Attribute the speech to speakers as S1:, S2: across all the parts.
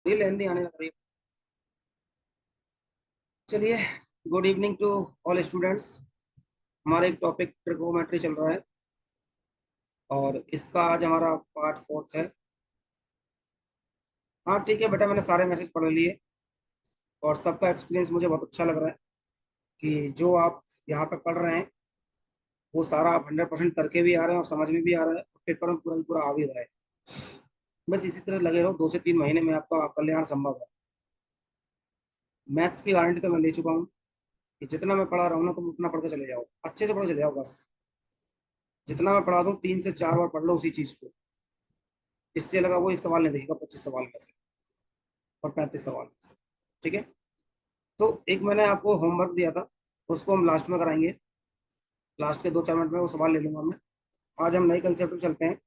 S1: थोड़ी लेंदी आने लग रही है। चलिए, good evening to all students. हमारा एक टॉपिक ट्रिगोनोमेट्री चल रहा है और इसका आज हमारा पार्ट फोर्थ है। हाँ ठीक है बेटा, मैंने सारे मैसेज पढ़ लिए और सबका एक्सपीरियंस मुझे बहुत अच्छा लग रहा है कि जो आप यहाँ पे पढ़ रहे हैं वो सारा आप 100% करके भी आ रहे हैं और समझ में भी आ रहा है और पेपर में पूरा ही पूरा आ भी रहा है। बस इसी तरह लगे रहो, 2 से 3 महीने में आपका कल्याण संभव है। मैथ्स की गारंटी तो मैं ले चुका हूँ कि जितना मैं पढ़ा रहा हूँ ना तुम उतना पढ़ के चले जाओ, अच्छे से पढ़ के चले जाओ। बस जितना मैं पढ़ा दूँ 3 से 4 बार पढ़ लो उसी चीज को। इससे लगा वो एक सवाल नहीं देखेगा 25 सवाल में से और 35 सवाल में से। ठीक है, तो एक मैंने आपको होमवर्क दिया था, उसको हम लास्ट में कराएंगे। लास्ट के 2-4 मिनट में वो सवाल ले लूंगा मैं। आज हम नए कंसेप्ट पे चलते हैं।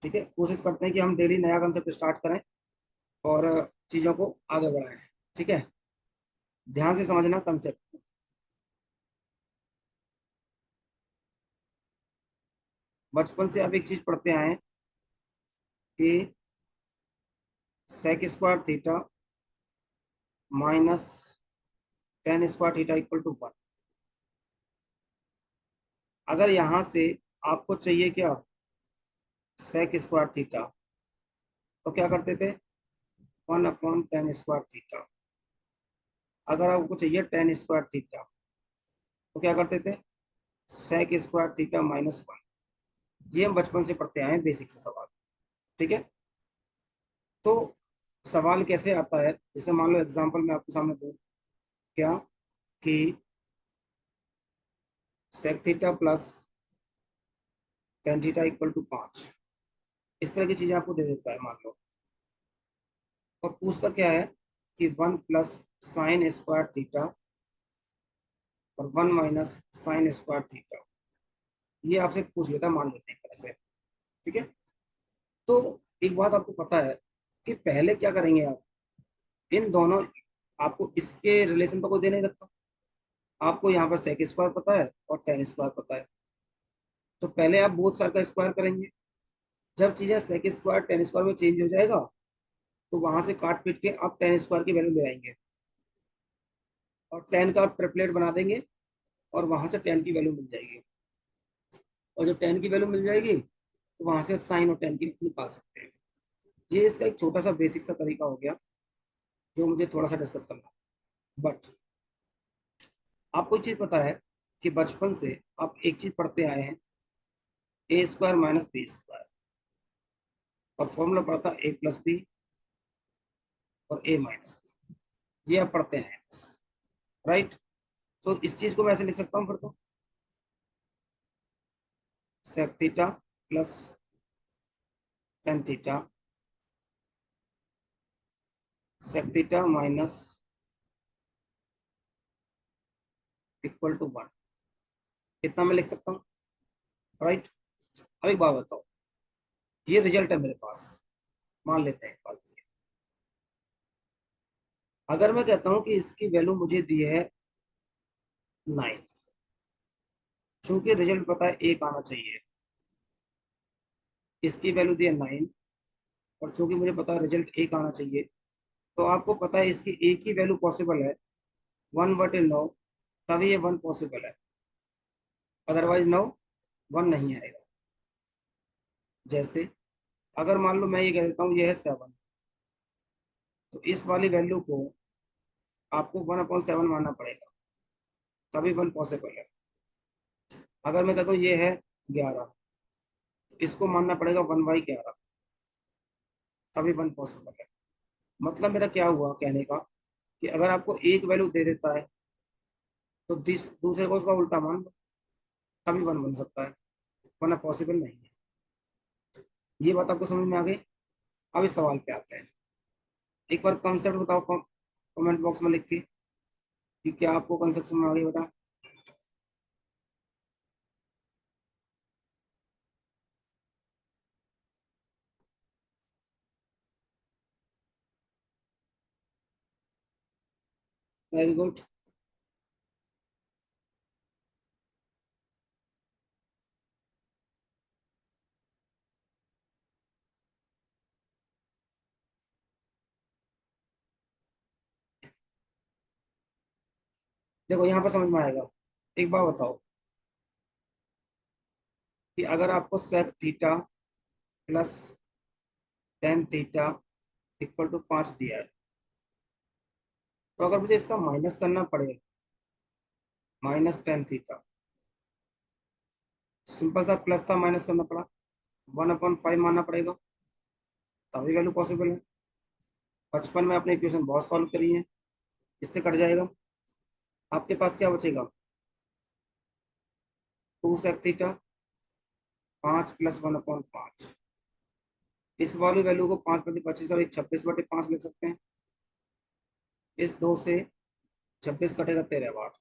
S1: ठीक है, कोशिश करते हैं कि हम डेली नया कंसेप्ट स्टार्ट करें और चीज़ों को आगे बढ़ाएं। ठीक है, ध्यान से समझना कंसेप्ट। बचपन से आप एक चीज पढ़ते आए हैं कि sec square theta minus tan square theta equal to 1। अगर यहां से आपको चाहिए क्या, सेक स्क्वायर थीटा, तो क्या करते थे, 1/10 स्क्वायर थीटा। अगर आपको चाहिए टेन स्क्वायर थीटा तो क्या करते थे, सेक स्क्वायर थीटा माइनस 1। ये हम बचपन से पढ़ते आए हैं, बेसिक से सवाल। ठीक है, तो सवाल कैसे आता है, जैसे मान लो एग्जांपल मैं आपके सामने दूं क्या, कि sec theta plus tan theta equal to 5। इस तरह की चीजें आपको दे देता है मान लो, और पूछता क्या है कि 1 प्लस साइन स्क्वायर थीटा और 1 माइनस साइन स्क्वायर थीटा। ये आपसे पूछ लेता है, मान लेते हैं एक तरह से। ठीक है, तो एक बात आपको पता है कि पहले क्या करेंगे आप, इन दोनों, आपको इसके रिलेशन तो कोई दे नहीं रखा। आपको यहाँ पर सेक स्क्वायर पता है और टेन स्क्वायर पता है, तो पहले आप बोथ साइड का स्क्वायर करेंगे। जब चीजें सेक स्क्वायर टेन स्क्वायर में चेंज हो जाएगा तो वहां से काट पीट के आप टेन स्क्वायर की वैल्यू ले आएंगे और टेन का ट्रिपलेट बना देंगे और वहां से टेन की वैल्यू मिल जाएगी। और जब टेन की वैल्यू मिल जाएगी तो वहां से आप साइन और टेन की निकाल सकते हैं। ये इसका एक छोटा सा बेसिक सा तरीका हो गया जो मुझे थोड़ा सा डिस्कस करना। बट आपको एक चीज पता है कि बचपन से आप एक चीज पढ़ते आए हैं, ए स्क्वायर माइनस बी स्क्वायर, और फॉर्मूला पढ़ता ए प्लस बी और ए माइनस बी। ये आप पढ़ते हैं, राइट। तो इस चीज को मैं ऐसे लिख सकता हूँ फिर तो, sec theta plus tan theta sec theta minus equal to 1। इतना मैं लिख सकता हूँ, राइट। अब एक बात बताओ, ये रिजल्ट है मेरे पास, मान लेते हैं एक बात। अगर मैं कहता हूं कि इसकी वैल्यू मुझे दी है 9, चूंकि रिजल्ट पता है एक आना चाहिए, इसकी वैल्यू दी है 9 और चूंकि मुझे पता है रिजल्ट एक आना चाहिए, तो आपको पता है इसकी एक ही वैल्यू पॉसिबल है, 1/9, तभी ये 1 पॉसिबल है। अदरवाइज नो, 1 नहीं आएगा। जैसे अगर मान लो मैं ये कह देता हूँ ये है 7, तो इस वाली वैल्यू को आपको 1/7 मानना पड़ेगा, तभी 1 पॉसिबल है। अगर मैं कहता हूँ ये है 11, तो इसको मानना पड़ेगा 1/11, तभी 1 पॉसिबल है। मतलब मेरा क्या हुआ कहने का, कि अगर आपको एक वैल्यू दे देता है तो दूसरे को उसका उल्टा मान लो, तभी 1 बन सकता है, वरना पॉसिबल नहीं है। ये बात आपको समझ में आ गई। अब इस सवाल पे आते हैं। एक बार कंसेप्ट बताओ कमेंट बॉक्स में लिख के कि क्या आपको कंसेप्ट समझ में आ गई बेटा। Very good. देखो यहाँ पर समझ में आएगा। एक बार बताओ कि अगर आपको sec theta plus tan theta equal to 5 दिया है, तो अगर मुझे इसका माइनस करना पड़े, माइनस टेन थीटा, सिंपल सा प्लस था माइनस करना पड़ा, 1/5 मानना पड़ेगा, तभी वैल्यू पॉसिबल है। बचपन में आपने इक्वेशन बहुत सॉल्व करी है, इससे कट जाएगा। आपके पास क्या बचेगा, 2 sec थीटा 5 + 1/5। इस वाली वैल्यू को 5/25 और एक 26/5 लिख सकते हैं। इस 2 से 26 कटेगा 13 बार,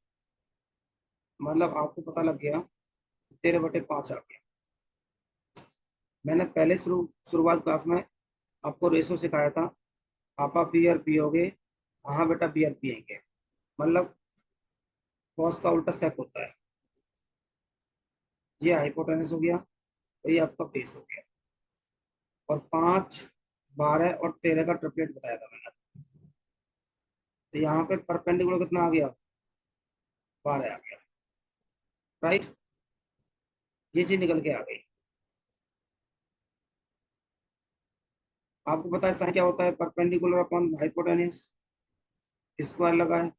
S1: मतलब आपको पता लग गया 13/5 आ गया। मैंने पहले शुरुआत क्लास में आपको रेशो सिखाया था, पापा पी और पियोगे, हाँ बेटा पी और पियेंगे, मतलब कॉस का उल्टा सेक होता है। ये हाइपोटेनस हो गया, तो ये आपका बेस हो गया। और 5, 12 और 13 का ट्रिपलेट बताया था मैंने। तो यहाँ पे परपेंडिकुलर कितना आ गया, 12 आ गया, राइट। ये चीज निकल के आ गई। आपको पता है साइन क्या होता है, परपेंडिकुलर अपॉन हाइपोटेनस, स्क्वायर लगा है,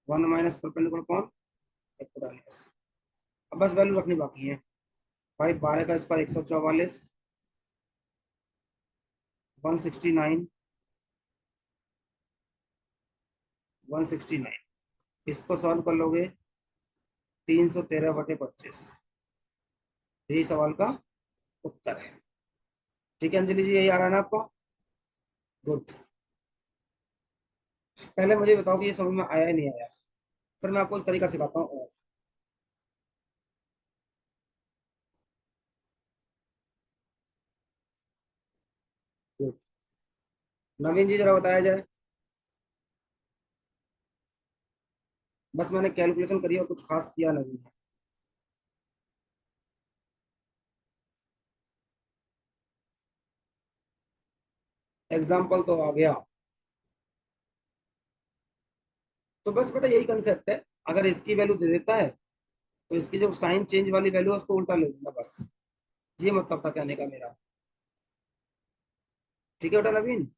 S1: 1 - परपेंडिकुलर अपॉन हाइपोटेनस। अब बस वैल्यू रखनी बाकी है भाई। 12 का स्क्वायर 144, 169, 169। इसको सॉल्व कर लोगे, 313/25। यही सवाल का उत्तर है। ठीक है अंजलि जी, यही आ रहा है ना आपको? गुड। पहले मुझे बताओ कि ये समझ में आया या नहीं आया, फिर मैं आपको एक तरीका सिखाता हूँ और। गुड। नवीन जी जरा बताया जाए। बस मैंने कैलकुलेशन करी और कुछ खास किया नहीं है। एग्जाम्पल तो आ गया। तो बस बेटा यही कंसेप्ट है, अगर इसकी वैल्यू दे देता है तो इसकी जो साइन चेंज वाली वैल्यू है उसको उल्टा ले लेना बस। ये मतलब था कहने का मेरा। ठीक है बेटा नवीन।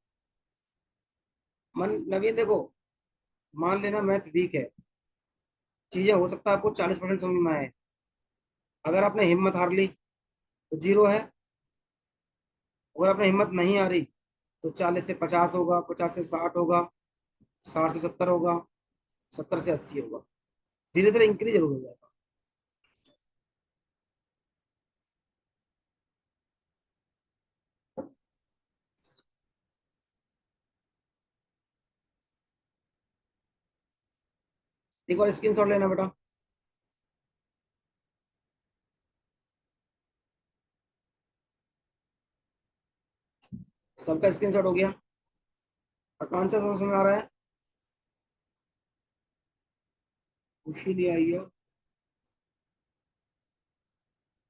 S1: नवीन देखो, मान लेना मैथ वीक है, चीजें हो सकता है आपको 40% समझ में आए। अगर आपने हिम्मत हार ली तो 0 है। अगर आपने हिम्मत नहीं हारी तो 40 से 50 होगा, 50 से 60 होगा, 60 से 70 होगा, 70 से 80 होगा। धीरे धीरे इंक्रीज जरूर हो जाएगा। एक बार स्क्रीनशॉट लेना बेटा। सबका स्क्रीनशॉट हो गया? आकांक्षा समझ में आ रहा है? खुशी नहीं आई है?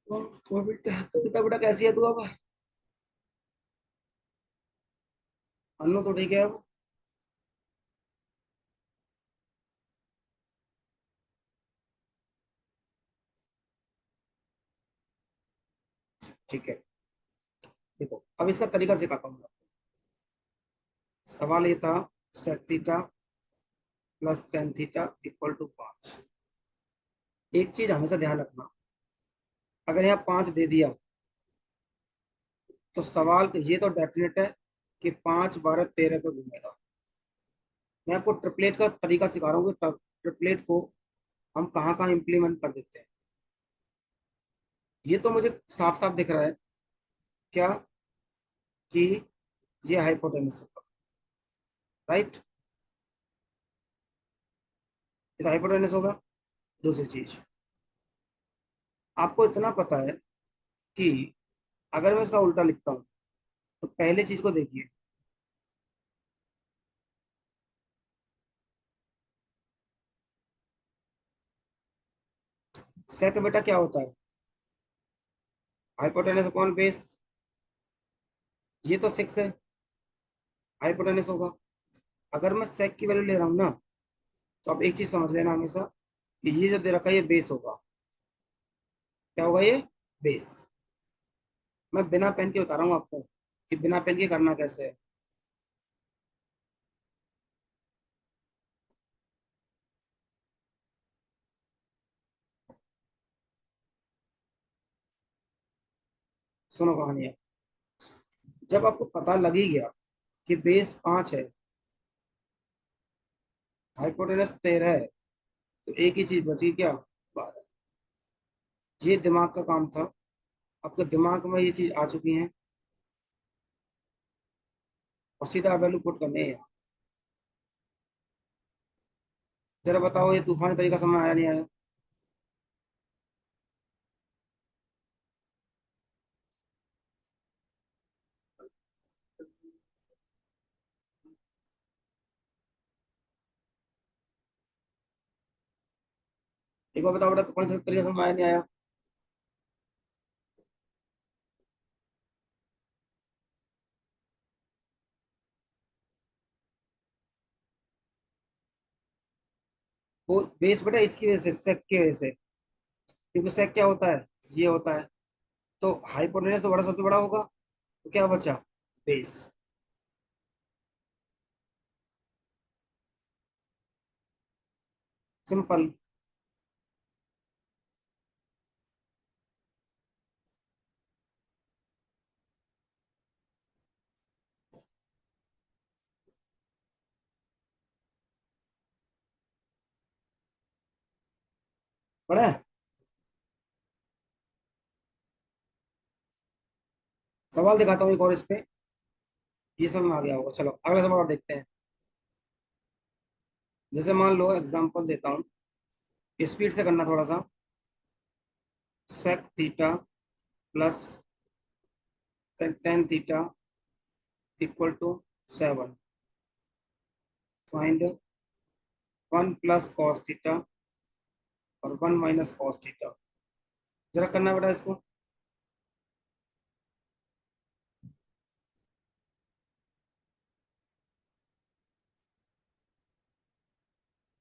S1: तो बेटा कविता बेटा कैसी है तू अब? अन्नू तो ठीक है अब? ठीक है। देखो अब इसका तरीका सिखाता हूँ। सवाल ये था, sec theta plus tan theta equal to 5। एक चीज हमेशा ध्यान रखना, अगर यहाँ 5 दे दिया तो सवाल ये तो डेफिनेट है कि 5 12 13 पे घूमेगा। मैं आपको ट्रिपलेट का तरीका सिखा रहा हूँ कि ट्रिपलेट को हम कहाँ कहाँ इम्प्लीमेंट कर देते हैं। ये तो मुझे साफ साफ दिख रहा है क्या, कि ये हाइपोटेनस होगा, राइट। ये तो हाइपोटेनस होगा। दूसरी चीज, आपको इतना पता है कि अगर मैं इसका उल्टा लिखता हूँ तो पहले चीज को देखिए, सेक बेटा क्या होता है, हाइपोटेनस अपॉन बेस। ये तो फिक्स है, हाइपोटेनस होगा। अगर मैं सेक की वैल्यू ले रहा हूँ ना, तो आप एक चीज समझ लेना हमेशा कि ये जो दे रखा है ये बेस होगा। क्या होगा ये? बेस। मैं बिना पेन के बता रहा हूँ आपको कि बिना पेन के करना कैसे है। सुनो कहानी है। जब आपको पता लग ही गया कि बेस 5 है, हाइपोटेनस 13 है, तो एक ही चीज बची, क्या? 12। ये दिमाग का काम था। आपके दिमाग में ये चीज आ चुकी है और सीधा वैल्यू पुट करने हैं। जरा बताओ ये तूफानी तरीका समझ आया नहीं आया? एक बार बताओ बेटा, तूफानी तरीका समझ आया नहीं आया? वो बेस बेटा इसकी वजह से, सेक की वजह से। क्योंकि सेक क्या होता है? ये होता है। तो हाइपोटेनस तो बड़ा, सबसे बड़ा होगा, तो क्या बचा? बेस। सिंपल। बड़ा है। सवाल दिखाता हूँ एक और इस पे। ये समझ में आ गया होगा। चलो अगला सवाल और देखते हैं। जैसे मान लो एग्जांपल देता हूँ, स्पीड से करना थोड़ा सा। Sec theta plus tan theta equal to 7। Find 1 plus cos theta और 1 माइनस कॉस थीटा। जरा करना बेटा इसको।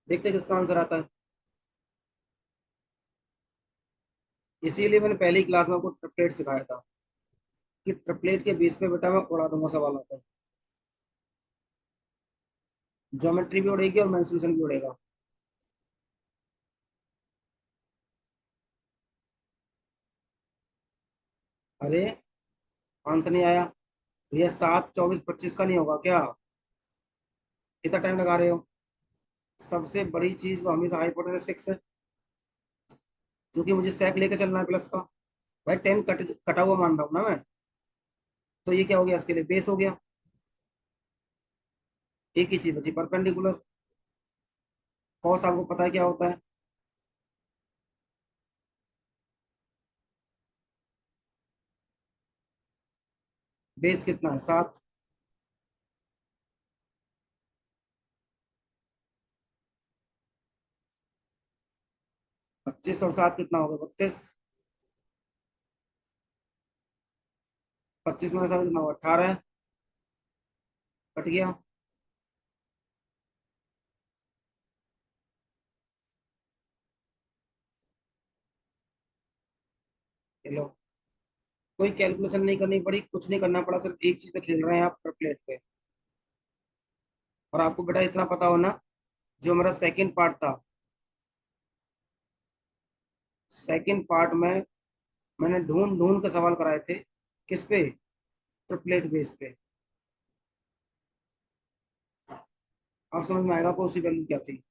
S1: देखते हैं किसका आंसर आता है। इसीलिए मैंने पहली क्लास में आपको ट्रिपलेट सिखाया था कि ट्रिपलेट के बेस पे बेटा मैं उड़ा दूंगा सवालों को। ज्योमेट्री भी उड़ेगी और मेंसुरेशन भी उड़ेगा। अरे आंसर नहीं आया? ये 7, 24, 25 का नहीं होगा क्या? कितना टाइम लगा रहे हो? सबसे बड़ी चीज तो हमेशा हाइपोटेनस फिक्स है, क्योंकि मुझे सेक लेके चलना है प्लस का। भाई 10 कटा हुआ मान रहा हूँ ना मैं। तो ये क्या हो गया? इसके लिए बेस हो गया। एक ही चीज बची, परपेंडिकुलर। कॉस आपको पता है क्या होता है? बेस कितना है? 7। 25 और 7 कितना होगा? 32। 25 में 7 कितना होगा? 18। कट गया। चलो, कोई कैलकुलेशन नहीं करनी पड़ी, कुछ नहीं करना पड़ा, सिर्फ एक चीज पे खेल रहे हैं आप, प्लेट पे। और आपको बेटा इतना पता होना, जो मेरा सेकंड पार्ट था, सेकंड पार्ट में मैंने ढूंढ ढूंढ के सवाल कराए थे। किस पे? ट्रिपलेट बेस पे। आप समझ में आएगा आपको उसकी वैल्यू क्या थी।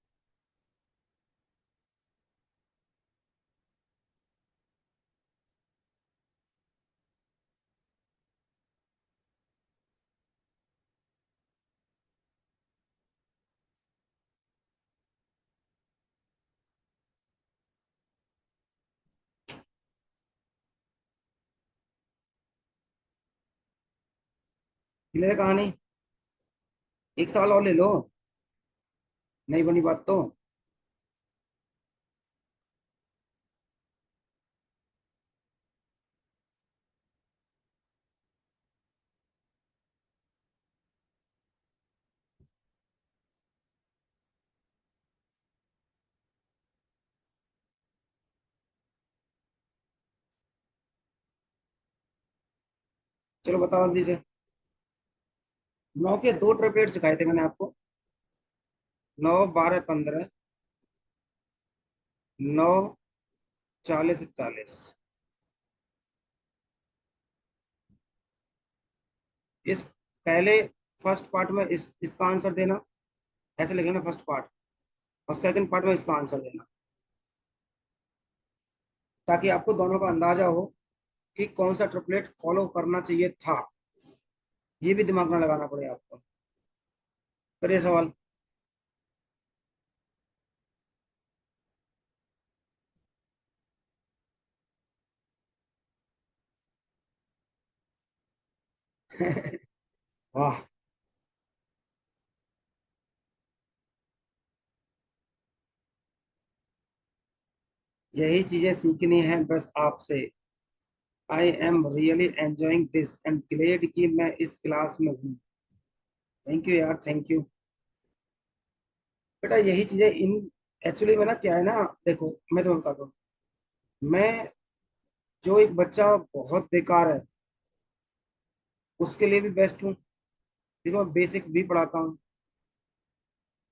S1: क्लियर है कहानी? एक सवाल और ले लो। नहीं बनी बात तो। चलो बताओ जल्दी से। 9 के दो ट्रिपलेट सिखाए थे मैंने आपको। 9 12 15, 9 40 41। इस पहले फर्स्ट पार्ट में इसका आंसर देना, ऐसे लिखेंगे फर्स्ट पार्ट, और सेकंड पार्ट में इसका आंसर देना, ताकि आपको दोनों का अंदाजा हो कि कौन सा ट्रिपलेट फॉलो करना चाहिए था। ये भी दिमाग में लगाना पड़ेगा आपको। करिए सवाल। वाह। यही चीजें सीखनी है बस आपसे। I am really enjoying this and glad कि मैं इस क्लास में हूँ। थैंक यू यार, थैंक यू। बेटा यही चीजें इन एक्चुअली में ना क्या है ना, देखो मैं तुम्हें बताता हूँ। मैं, जो एक बच्चा बहुत बेकार है उसके लिए भी बेस्ट हूँ, देखो मैं बेसिक भी पढ़ाता हूँ।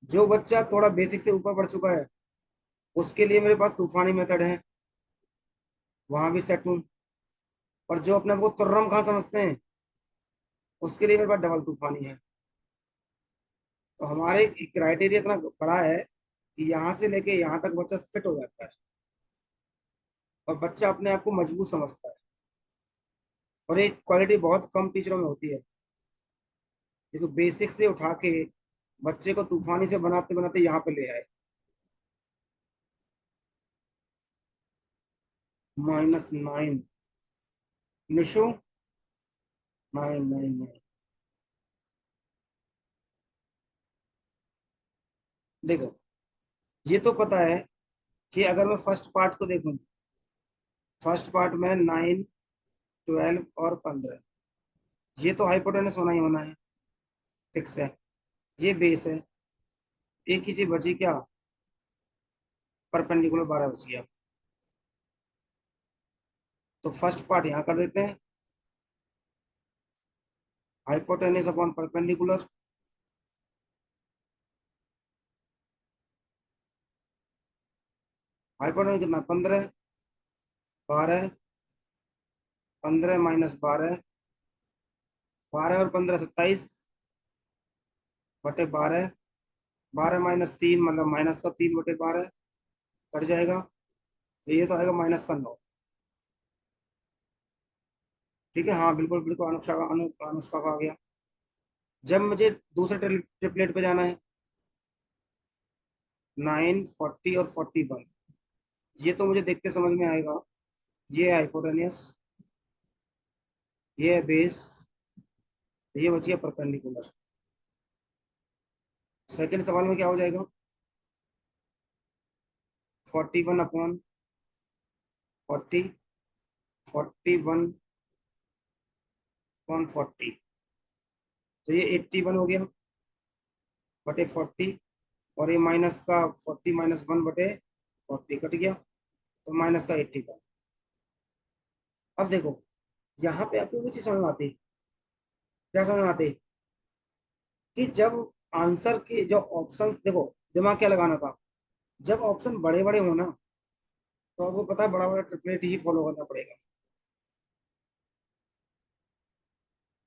S1: जो बच्चा थोड़ा बेसिक से ऊपर बढ़ चुका है उसके लिए मेरे पास तूफानी मेथड है, वहां भी सेट हूँ। और जो अपने आप को तुर्रम खां समझते हैं उसके लिए मेरे पास डबल तूफानी है। तो हमारे क्राइटेरिया इतना बड़ा है कि यहाँ से लेके यहाँ तक बच्चा फिट हो जाता है, और बच्चा अपने आप को मजबूत समझता है। और एक क्वालिटी बहुत कम टीचरों में होती है, ये तो बेसिक से उठा के बच्चे को तूफानी से बनाते बनाते यहाँ पे ले आए। -9। निशु, 9 9 9। देखो ये तो पता है कि अगर मैं फर्स्ट पार्ट को देखूं, फर्स्ट पार्ट में 9 12 और 15, ये तो हाइपोटेनस होना ही होना है, फिक्स है। ये बेस है। एक ही चीज बची क्या, परपेंडिकुलर 12 बच गया। तो फर्स्ट पार्ट यहाँ कर देते हैं, हाइपोटेनस अपॉन परपेंडिकुलर। हाइपोटेनस कितना, 15, 12, 15 -12, 12 और 15 27 बटे 12, 12 - 3 मतलब -3/12 कट जाएगा। तो ये तो आएगा -9। ठीक है, हाँ बिल्कुल बिल्कुल, अनुष्का का अनुष्का का आ गया। जब मुझे दूसरे ट्रिपलेट पे जाना है, 9 40 और 41, ये तो मुझे देखते समझ में आएगा। ये है हाइपोटेनियस, ये है बेस, ये बची है परपेंडिकुलर। सेकंड सवाल में क्या हो जाएगा, 41/40, 41/40, तो ये 81 हो गया बटे 40। और ये माइनस का 40 - 1/40 कट गया, तो माइनस का 81। अब देखो यहाँ पे आपको वो चीज समझ में आती है, क्या समझ में आती है, कि जब आंसर के जो ऑप्शंस, देखो दिमाग क्या लगाना था, जब ऑप्शन बड़े बड़े हो ना, तो आपको पता है बड़ा बड़ा ट्रिपलेट ही फॉलो करना पड़ेगा।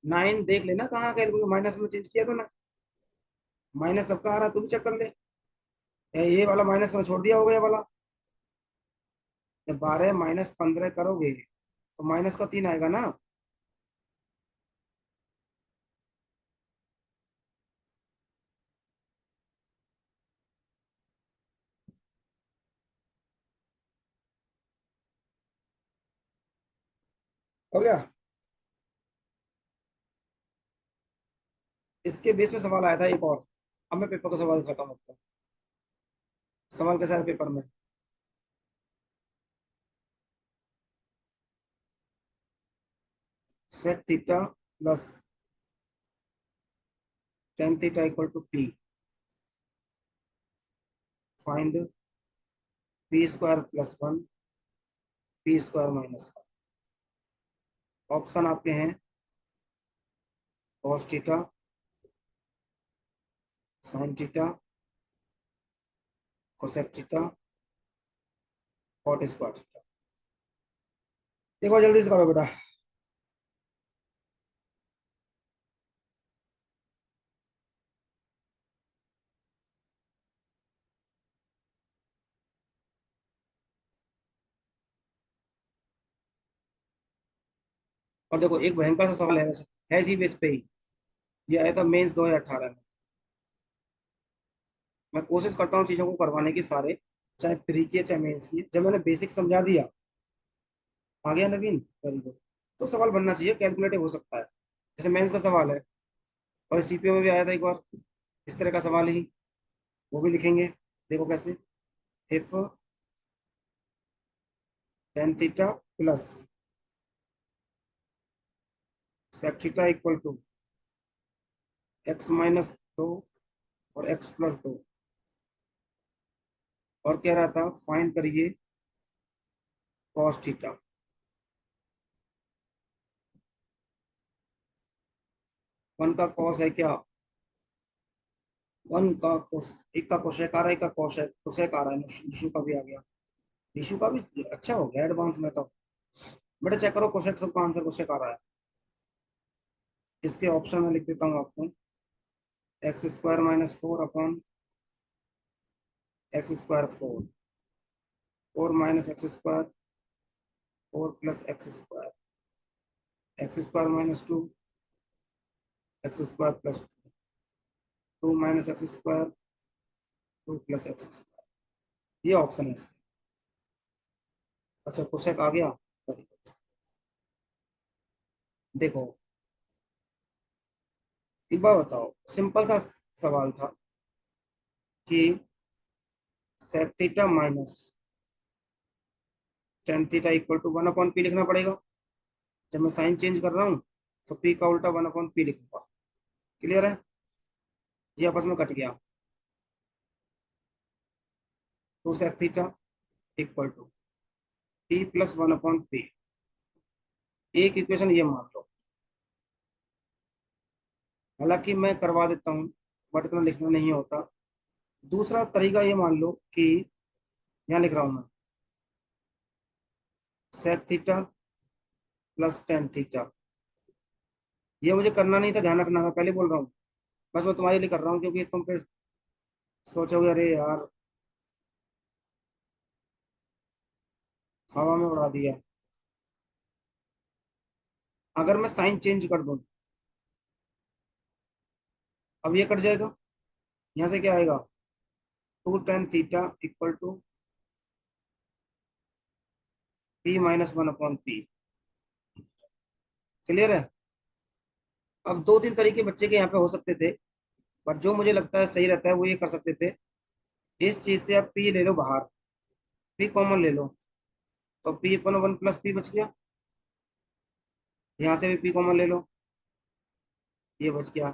S1: 9 देख लेना कहाँ कैलकुलेट माइनस में चेंज किया था ना, माइनस सबका आ रहा है, तू भी चेक कर ले। ये वाला माइनस में छोड़ दिया होगा ये वाला। जब 12 -15 करोगे तो माइनस का 3 आएगा ना। हो गया। इसके बेस में सवाल आया था एक और। अब मैं पेपर का सवाल दिखाता हूँ आपको। सवाल कैसा है पेपर में, sec theta plus tan theta equal to P, find p² + 1, p² - 1। Option आपके हैं cos theta sin theta cosec theta cot square theta. एक बार जल्दी से करो बेटा। और देखो एक भयंकर सा सवाल है वैसे, है इसी बेस पे ही। ये आया था मेंस 2018 में। मैं कोशिश करता हूँ चीजों को करवाने की सारे, चाहे प्री की है, चाहे मेंस की है। जब मैंने बेसिक समझा दिया, आ गया नवीन, वेरी गुड, तो सवाल बनना चाहिए, कैलकुलेटिव हो सकता है। जैसे मेंस का सवाल है, और सीपीओ में भी आया था एक बार इस तरह का सवाल ही, वो भी लिखेंगे। देखो कैसे, if tan theta plus sec theta equal to X minus 2 और एक्स प्लस 2, और कह रहा था फाइंड करिए कॉस थीटा। वन का कॉस है क्या, वन का कोस, एक का कोशेक आ रहा है, एक का कोशेक आ रहा है। निशु का भी आ गया, निशु का भी अच्छा हो गया एडवांस में तो। बेटा चेक करो कोशेक, सबका आंसर कोशेक आ रहा है। इसके ऑप्शन में लिख देता हूँ आपको, x square minus 4 upon x square 4, 4 minus x square, 4 plus x square, x square minus 2, x square plus 2 minus x square, 2 plus x square. ये ऑप्शन है इसका। अच्छा कोशेक आ गया, वेरी गुड। देखो एक बार बताओ, सिंपल सा सवाल था कि sec theta minus tan theta equal to 1/p लिखना पड़ेगा। जब मैं साइन चेंज कर रहा हूँ तो p का उल्टा 1/p लिखूंगा। क्लियर है, ये आपस में कट गया। Two sec theta equal to p plus 1/p। एक इक्वेशन ये मान लो, हालांकि मैं करवा देता हूँ, बट इतना लिखना नहीं होता। दूसरा तरीका ये मान लो कि यहाँ लिख रहा हूँ मैं, sec theta plus tan theta. ये मुझे करना नहीं था, ध्यान रखना, मैं पहले बोल रहा हूँ। बस मैं तुम्हारे लिए कर रहा हूँ, क्योंकि तुम फिर सोचोगे अरे यार हवा में उड़ा दिया। अगर मैं साइन चेंज कर दूं, अब ये कट जाएगा, यहाँ से क्या आएगा, two tan theta equal to p minus 1/p। Clear है। अब दो तीन तरीके बच्चे के यहाँ पे हो सकते थे, पर जो मुझे लगता है सही रहता है वो ये कर सकते थे, इस चीज से आप p ले लो बाहर, p कॉमन ले लो, तो p अपन 1 प्लस p बच गया। यहाँ से भी p कॉमन ले लो, ये बच गया,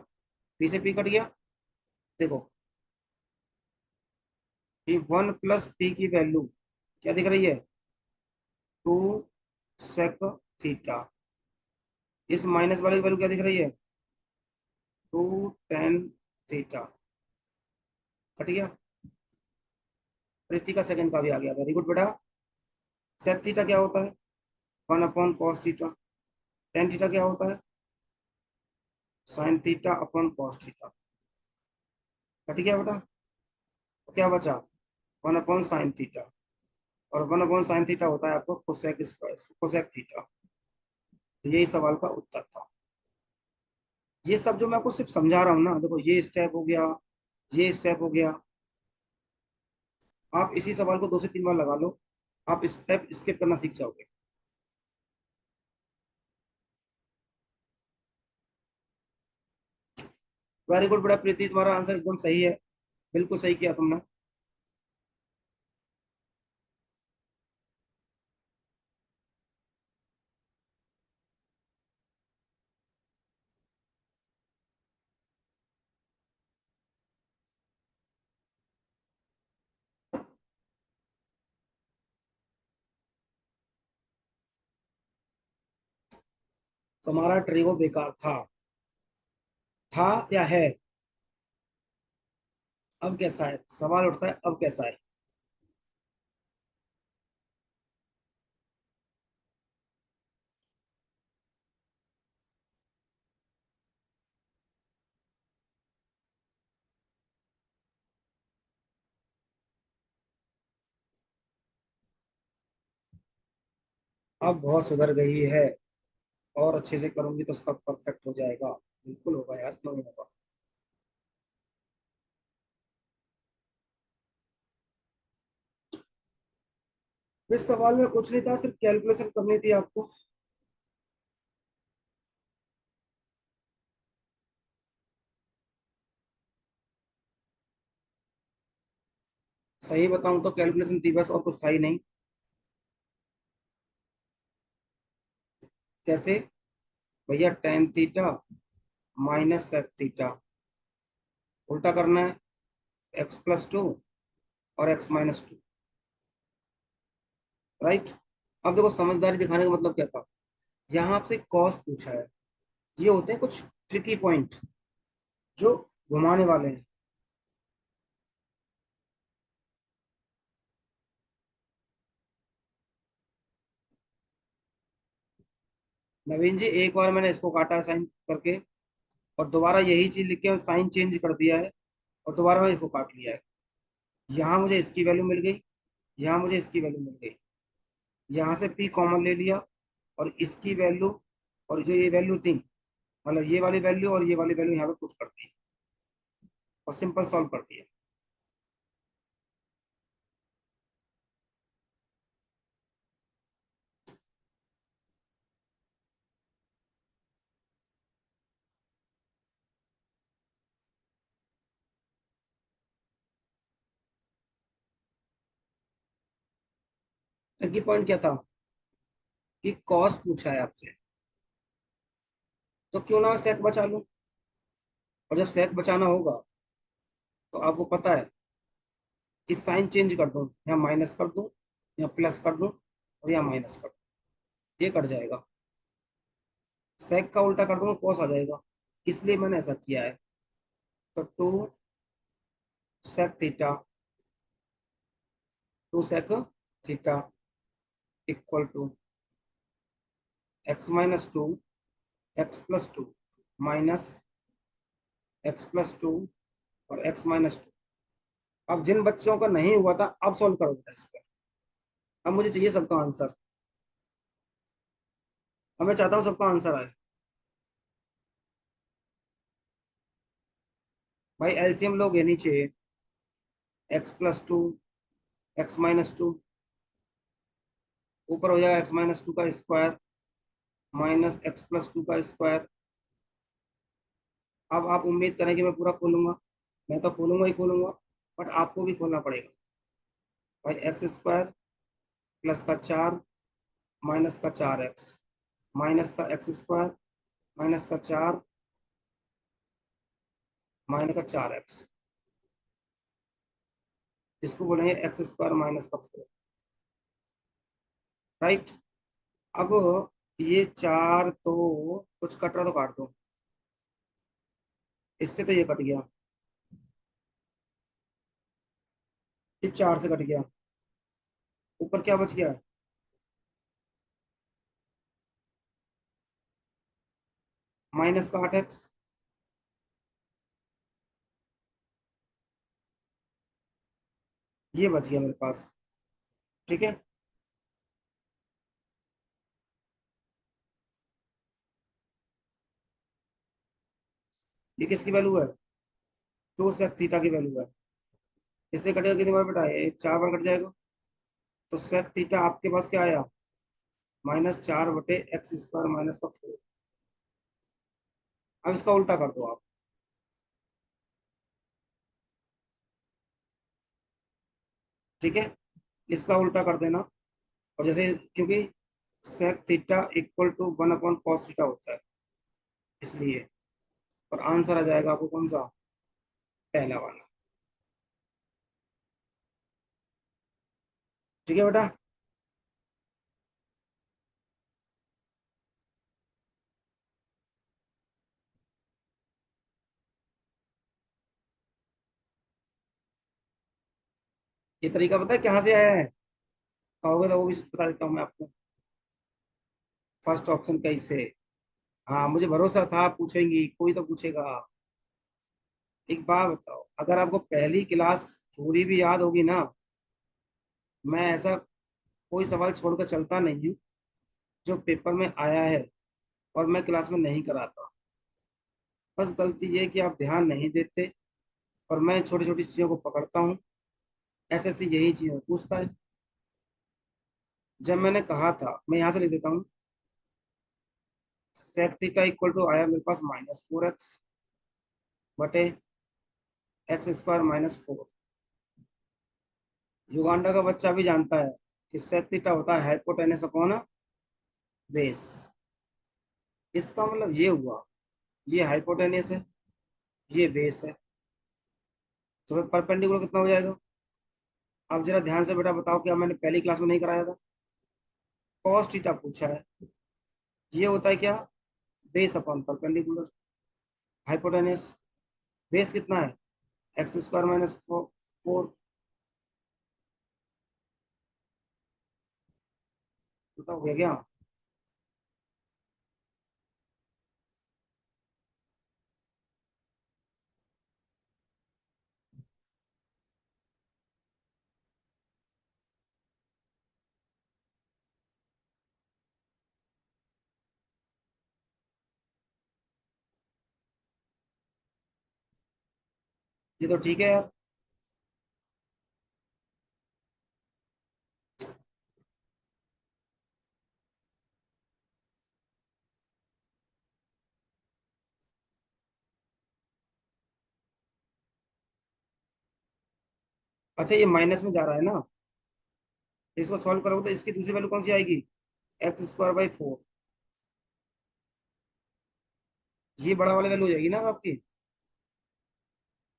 S1: p से p कट गया। देखो कि 1 प्लस p की वैल्यू क्या दिख रही है, टू सेक थीटा। इस माइनस वाले की वैल्यू क्या दिख रही है, टू टेन थीटा। कट गया, प्रीति का सेकंड का भी आ गया, वेरी गुड बेटा। सेक थीटा क्या होता है, 1/cos थीटा। टेन थीटा क्या होता है, sine theta upon cos theta. Cut गया बेटा, तो क्या बचा, 1/sin थीटा। और 1/sin थीटा होता है आपको कोसेक स्क्वायर, कोसेक थीटा। तो यही सवाल का उत्तर था। ये सब जो मैं आपको सिर्फ समझा रहा हूँ ना, देखो ये स्टेप हो गया, ये स्टेप हो गया। आप इसी सवाल को 2 से 3 बार लगा लो, आप स्टेप स्किप करना सीख जाओगे। वेरी गुड बेटा प्रीति, तुम्हारा आंसर एकदम सही है, बिल्कुल सही किया तुमने। तुम्हारा ट्रिगो बेकार था। था या है? अब कैसा है सवाल उठता है, अब कैसा है? अब बहुत सुधर गई है, और अच्छे से करूंगी तो सब परफेक्ट हो जाएगा। बिल्कुल होगा यार, क्यों नहीं होगा। इस सवाल में कुछ नहीं था, सिर्फ कैलकुलेशन करनी थी आपको। सही बताऊं तो कैलकुलेशन थी बस, और कुछ था ही नहीं। कैसे? भैया tan theta minus sec theta, उल्टा करना है। x+2 और x-2। राइट। अब देखो, समझदारी दिखाने का मतलब क्या था। यहाँ आपसे कॉस पूछा है। ये होते हैं कुछ ट्रिकी पॉइंट जो घुमाने वाले हैं। नवीन जी, एक बार मैंने इसको काटा है साइन करके, और दोबारा यही चीज लिख के साइन चेंज कर दिया है, और दोबारा मैंने इसको काट लिया है। यहाँ मुझे इसकी वैल्यू मिल गई, यहाँ मुझे इसकी वैल्यू मिल गई। यहाँ से p कॉमन ले लिया, और इसकी वैल्यू और जो ये वैल्यू थी, मतलब ये वाली वैल्यू और ये वाली वैल्यू यहाँ पे पुट कर दी, और सिंपल सॉल्व कर दिया। ट्रिकी पॉइंट क्या था कि कॉस पूछा है आपसे, तो क्यों ना मैं सेक बचा लूं। और जब सेक बचाना होगा तो आपको पता है कि साइन चेंज कर दूं, या माइनस कर दूं, या प्लस कर दूं, और या माइनस कर दूं, ये कट जाएगा। सेक का उल्टा कर दूंगा, कॉस आ जाएगा। इसलिए मैंने ऐसा किया है। तो two sec theta, two sec theta equal to x-2, x+2 minus x+2 और x-2। अब जिन बच्चों का नहीं हुआ था, अब सॉल्व करो बेटा इसका। अब मुझे चाहिए सबका आंसर। अब मैं चाहता हूँ सबका आंसर आए। भाई एलसीएम लोगे नीचे, x+2 x-2, ऊपर हो जाएगा x-2 का स्क्वायर माइनस x+2 का स्क्वायर। अब आप उम्मीद करें कि मैं पूरा खोलूंगा, मैं तो खोलूंगा ही खोलूंगा, बट आपको भी खोलना पड़ेगा। भाई x² प्लस का 4 माइनस का 4x, माइनस का x² माइनस का 4 माइनस का 4x, इसको बोलेंगे x² माइनस का 4। राइट। अब ये 4 तो कुछ कट रहा तो काट दो, इससे तो ये कट गया, ये 4 से कट गया। ऊपर क्या बच गया? माइनस का 8x। ये बच गया मेरे पास। ठीक है। ये किसकी वैल्यू है? टू सेक थीटा की वैल्यू है। इससे कटेगा कितनी बार बेटा? ये 4 बार कट जाएगा। तो सेक थीटा आपके पास क्या आया? -4/x² माइनस का 4। अब इसका उल्टा कर दो आप। ठीक है, इसका उल्टा कर देना। और जैसे, क्योंकि sec theta equal to 1/cos theta होता है, इसलिए। और आंसर आ जाएगा आपको कौन सा? पहला वाला। ठीक है बेटा। ये तरीका पता है कहाँ से आया है? कहोगे तो वो भी बता देता हूँ मैं आपको। फर्स्ट ऑप्शन कैसे? हाँ, मुझे भरोसा था आप पूछेंगी, कोई तो पूछेगा। एक बात बताओ, अगर आपको पहली क्लास थोड़ी भी याद होगी ना, मैं ऐसा कोई सवाल छोड़कर चलता नहीं हूँ जो पेपर में आया है और मैं क्लास में नहीं कराता। बस गलती ये है कि आप ध्यान नहीं देते और मैं छोटी छोटी चीजों को पकड़ता हूँ। ऐसे ऐसे यही चीजें पूछता है। जब मैंने कहा था, मैं यहाँ से लिख देता हूँ, sec थीटा इक्वल टू आया मेरे पास -4x बटे x² - 4। युगांडा का बच्चा भी जानता है कि sec थीटा होता है हाइपोटेनस अपॉन बेस। इसका मतलब ये हुआ, ये हाइपोटेनस है, ये बेस है, तो फिर परपेंडिकुलर कितना हो जाएगा? अब जरा ध्यान से बेटा बताओ, क्या मैंने पहली क्लास में नहीं कराया था? कॉस थीटा पूछा है, ये होता है क्या? Base upon perpendicular. Hypotenuse base कितना है? x² - 4। पता हो गया क्या? ये तो ठीक है यार। अच्छा, ये माइनस में जा रहा है ना? इसको सॉल्व करोगे तो इसकी दूसरी वैल्यू कौन सी आएगी? x² / 4। ये बड़ा वाला वैल्यू हो जाएगी ना आपकी,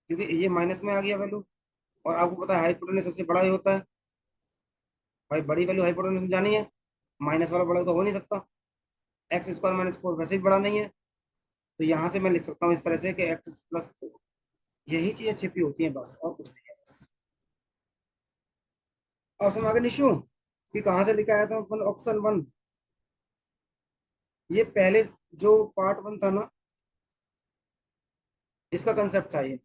S1: क्योंकि ये माइनस में आ गया वैल्यू। और आपको पता है हाइपोटेनस सबसे बड़ा ही होता है। भाई बड़ी वैल्यू हाइपोटेनस में जानी है, माइनस वाला बड़ा तो हो नहीं सकता। x² - 4 वैसे भी बड़ा नहीं है। तो यहाँ से मैं लिख सकता हूँ इस तरह से कि x+4। यही चीजें छिपी होती हैं बस, और कुछ नहीं है बस। ऑप्शन आगे निशु कि कहाँ से लिखा आया था ऑप्शन 1? ये पहले जो पार्ट 1 था ना, इसका कंसेप्ट था ये।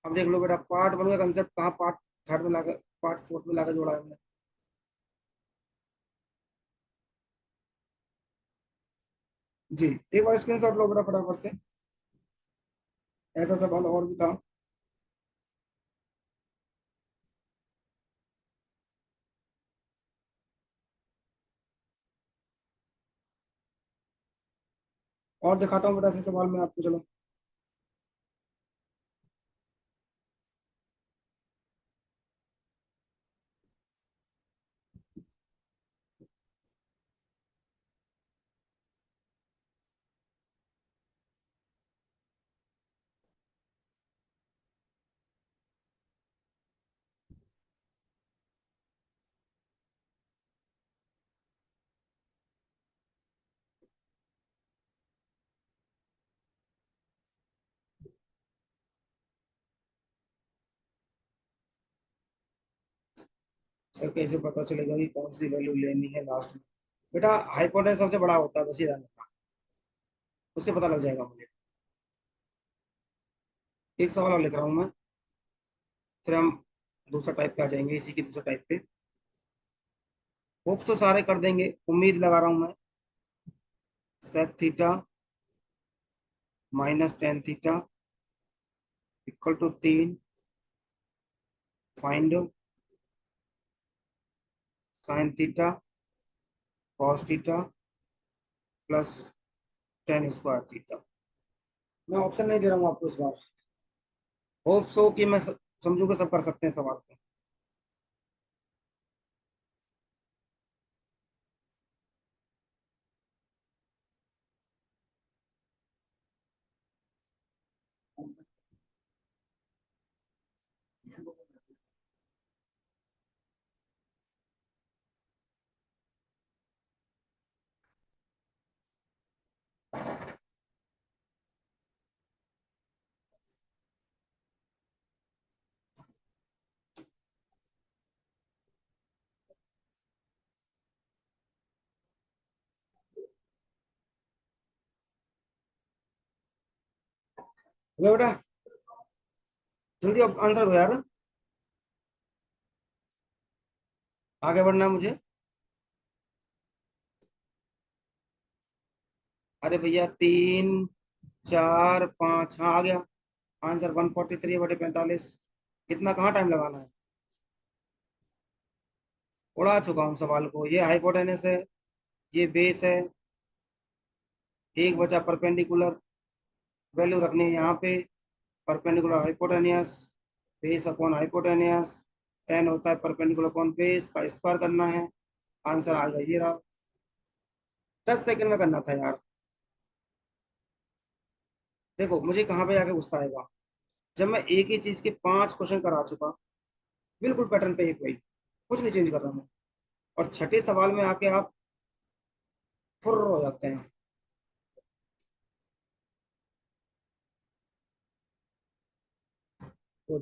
S1: अब देख लो बेटा, पार्ट 1 का कंसेप्ट कहाँ पार्ट 3 में लाकर, पार्ट 4 में लाकर जोड़ा है हमने। जी, एक बार स्क्रीनशॉट लो बेटा फटाफट से। ऐसा सवाल और भी था। और दिखाता हूँ बेटा ऐसे सवाल मैं आपको, चलो। सर कैसे पता चलेगा कि कौन सी वैल्यू लेनी है लास्ट में? बेटा हाइपोटेनस सबसे बड़ा होता है, बस ये ध्यान रखना, उससे पता लग जाएगा मुझे। एक सवाल और लिख रहा हूँ मैं, फिर हम दूसरा टाइप पे आ जाएंगे, इसी की दूसरा टाइप पे। होप तो सारे कर देंगे, उम्मीद लगा रहा हूँ मैं। sec theta -tan theta equal to 3, find sin theta cos theta plus tan² theta. मैं ऑप्शन नहीं दे रहा हूँ आपको इस बार। होप सो कि मैं समझू कि सब कर सकते हैं सवाल को। हो गया बेटा? जल्दी अब आंसर दो यार, आगे बढ़ना है मुझे। अरे भैया 3 4 5, हाँ आ गया आंसर, 143/45। इतना कहाँ टाइम लगाना है, उड़ा चुका हूँ सवाल को। ये हाइपोटेनस है, ये बेस है, एक बचा परपेंडिकुलर, वैल्यू रखनी है यहाँ पे। Perpendicular hypotenuse, base upon hypotenuse, 10 होता है परपेंडिकुलर अपॉन बेस का स्क्वायर करना है। आंसर आ गया, ये रहा। 10 सेकंड में करना था यार। देखो मुझे कहाँ पे जाके गुस्सा आएगा, जब मैं एक ही चीज के 5 क्वेश्चन करा चुका, बिल्कुल पैटर्न पे एक वही, कुछ नहीं चेंज कर रहा मैं, और छठे सवाल में आके आप फुर्र हो जाते हैं। तो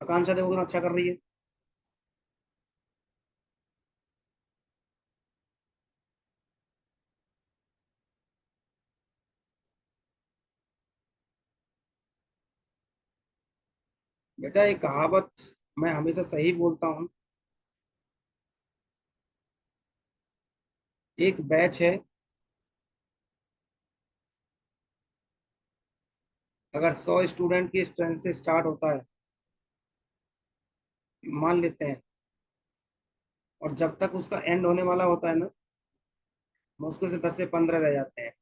S1: आकांक्षा देखो कितना अच्छा कर रही है। बेटा एक कहावत मैं हमेशा सही बोलता हूँ। एक बैच है, अगर 100 स्टूडेंट की स्ट्रेंथ से स्टार्ट होता है, मान लेते हैं, और जब तक उसका एंड होने वाला होता है ना, मुश्किल से 10 से 15 रह जाते हैं।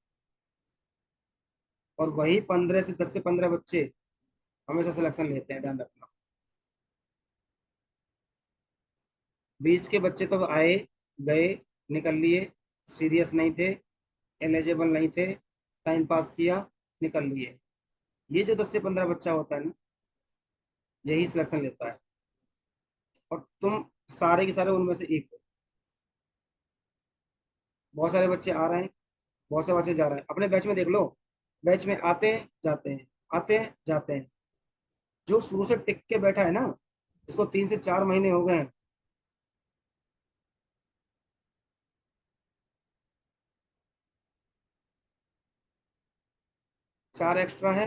S1: और वही 10 से 15 बच्चे हमेशा सिलेक्शन लेते हैं, ध्यान रखना। बीच के बच्चे तो आए, गए, निकल लिए, सीरियस नहीं थे, एलिजिबल नहीं थे, टाइम पास किया, निकल लिए। ये जो 10 से 15 बच्चा होता है ना, यही सिलेक्शन लेता है। और तुम सारे के सारे उनमें से एक हो। बहुत सारे बच्चे आ रहे हैं, बहुत से बच्चे जा रहे हैं, अपने बैच में देख लो। बैच में आते हैं जाते हैं, आते हैं जाते हैं। जो शुरू से टिक के बैठा है ना, इसको 3 से 4 महीने हो गए हैं। 4 एक्स्ट्रा है।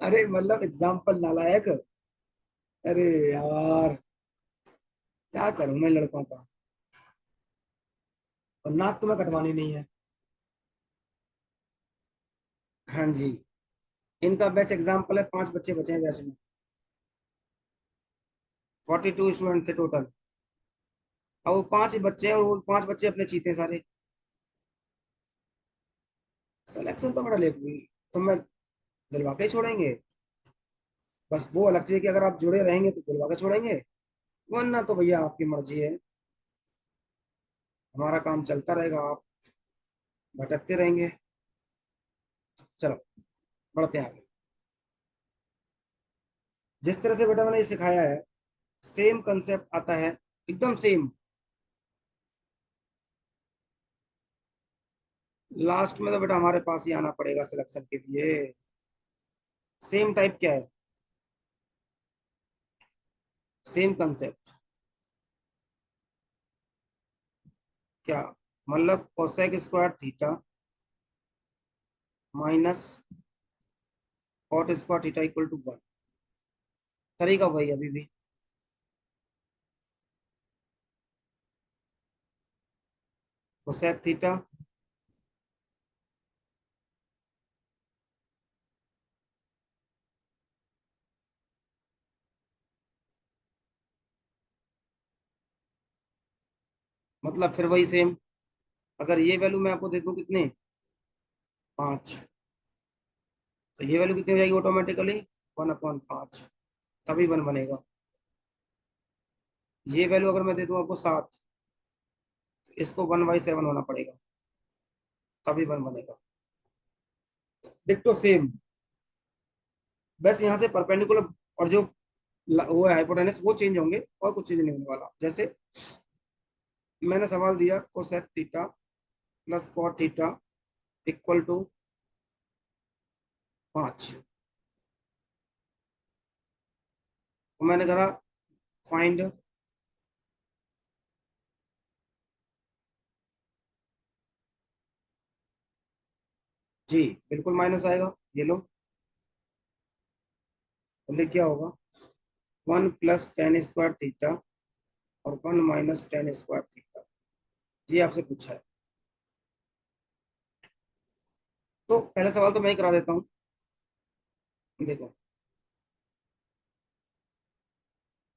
S1: अरे मतलब एग्जाम्पल नालायक। अरे यार, क्या करूं मैं लड़कों का। और नाक तुम्हें कटवानी नहीं है। हाँ जी, इनका बैच एग्जाम्पल है, 5 बच्चे बचे हैं बैच में। 42 स्टूडेंट थे टोटल। अब वो 5 ही बच्चे हैं, और वो 5 बच्चे अपने चीते हैं सारे। सिलेक्शन तो बड़ा लेट हुई, तो मैं दिलवा के ही छोड़ेंगे। बस वो अलग चीज है कि अगर आप जुड़े रहेंगे तो दिलवा के छोड़ेंगे, वरना तो भैया आपकी मर्जी है। हमारा काम चलता रहेगा, आप भटकते रहेंगे। चलो बढ़ते हैं आगे। जिस तरह से बेटा मैंने ये सिखाया है, सेम कंसेप्ट आता है, एकदम सेम। लास्ट में तो बेटा हमारे पास ही आना पड़ेगा सिलेक्शन के लिए। सेम टाइप क्या है, सेम कंसेप्ट। क्या मतलब, cosec square theta minus cot square theta equal to 1। तरीका वही अभी भी। कोसेक थीटा, मतलब फिर वही सेम। अगर ये वैल्यू मैं आपको दे दूं कितने, 5, तो ये वैल्यू कितनी हो जाएगी ऑटोमेटिकली, 1/5, तभी 1 बनेगा। ये वैल्यू अगर मैं दे दूं आपको 7, तो इसको 1/7 होना पड़ेगा, तभी 1 बनेगा। डिक्टो सेम। बस यहाँ से परपेंडिकुलर और जो वो है हाइपोटेनस, वो चेंज होंगे, और कुछ चेंज नहीं होने वाला। जैसे मैंने सवाल दिया cosec theta plus cot theta equal to 5, तो मैंने करा फाइंड, जी बिल्कुल माइनस आएगा, ये लो। बोले क्या होगा, 1 + tan² थीटा और 1 - tan² थीटा, ये आपसे पूछा है। तो पहला सवाल तो मैं ही करा देता हूँ। देखो,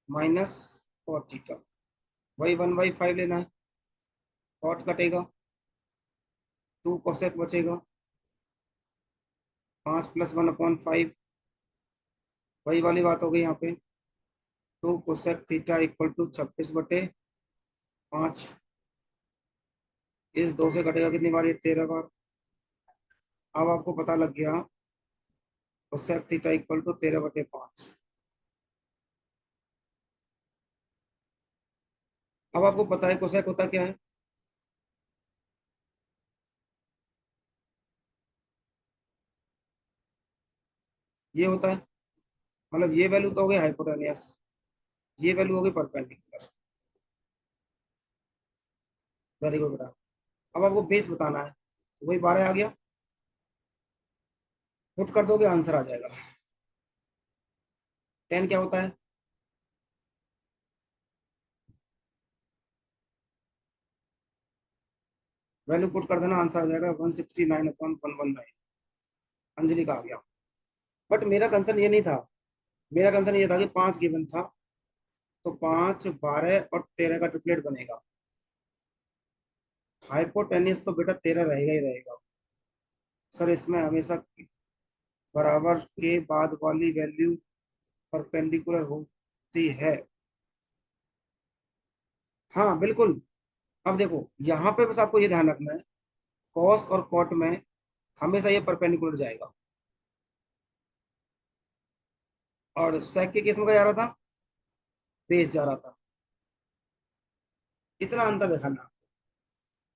S1: -cot थीटा, वही 1/5 लेना है। कॉट कटेगा, 2 कोसेक बचेगा, 5 + 1/5, वही वाली बात हो गई यहाँ पे। 2 कोसेक थीटा = 26/5। इस 2 से कटेगा कितनी बार, ये 13 बार। अब आपको पता लग गया कोसेक थीटा = 13/5। अब आपको पता है कोसेक होता क्या है। ये होता है, मतलब ये वैल्यू तो हो गई हाइपोटेनियस, ये वैल्यू हो गई परपेंडिकुलर। वेरी गुड बेटा। अब आपको बेस बताना है, तो वही 12 आ गया, पुट कर दोगे आंसर आ जाएगा। 10 क्या होता है, वैल्यू पुट कर देना, आंसर आ जाएगा 169/119। अंजलि का आ गया। बट मेरा कंसर्न ये नहीं था, मेरा कंसर्न ये था कि 5 गिवन था, तो 5, 12 और 13 का ट्रिपलेट बनेगा। हाइपोटेनियस तो बेटा 13 रहेगा ही रहेगा। सर इसमें हमेशा बराबर के बाद वाली वैल्यू परपेंडिकुलर होती है। हाँ बिल्कुल। अब देखो यहाँ पे बस आपको ये ध्यान रखना है, कॉस और कॉट में हमेशा ये परपेंडिकुलर जाएगा, और सेक के केस में क्या जा रहा था, बेस जा रहा था। इतना अंतर देखा ना।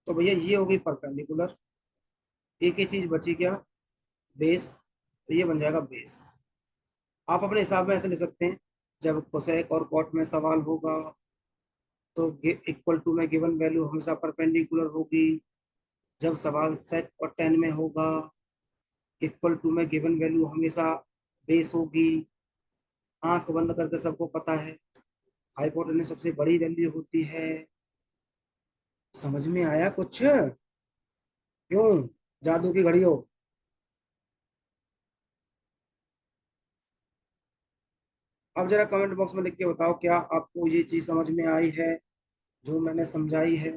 S1: तो भैया ये होगी परपेंडिकुलर, एक ही चीज बची क्या, बेस, तो ये बन जाएगा बेस। आप अपने हिसाब में ऐसे लिख सकते हैं, जब कोसेक और कॉट में सवाल होगा तो इक्वल टू में गिवन वैल्यू हमेशा परपेंडिकुलर होगी। जब सवाल सेक और टेन में होगा, इक्वल टू में गिवन वैल्यू हमेशा बेस होगी। आंख बंद करके सबको पता है हाइपोटेनस सबसे बड़ी वैल्यू होती है। समझ में आया कुछ, क्यों, जादू की घड़ी हो। अब जरा कमेंट बॉक्स में लिख के बताओ, क्या आपको ये चीज समझ में आई है जो मैंने समझाई है।